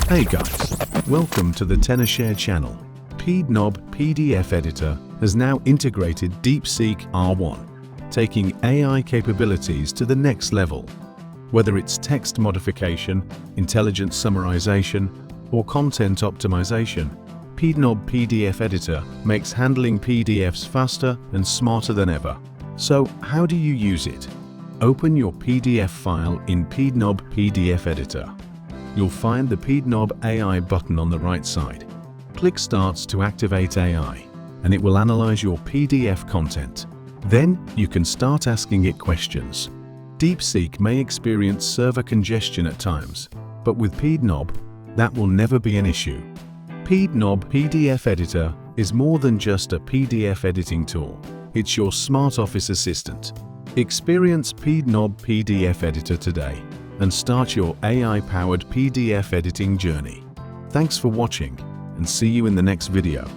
Hey guys, welcome to the Tenorshare channel. PDNob PDF Editor has now integrated DeepSeek R1, taking AI capabilities to the next level. Whether it's text modification, intelligent summarization, or content optimization, PDNob PDF Editor makes handling PDFs faster and smarter than ever. So, how do you use it? Open your PDF file in PDNob PDF Editor. You'll find the PDNob AI button on the right side. Click Start to activate AI, and it will analyze your PDF content. Then you can start asking it questions. DeepSeek may experience server congestion at times, but with PDNob, that will never be an issue. PDNob PDF Editor is more than just a PDF editing tool. It's your smart office assistant. Experience PDNob PDF Editor today and start your AI-powered PDF editing journey. Thanks for watching, and see you in the next video.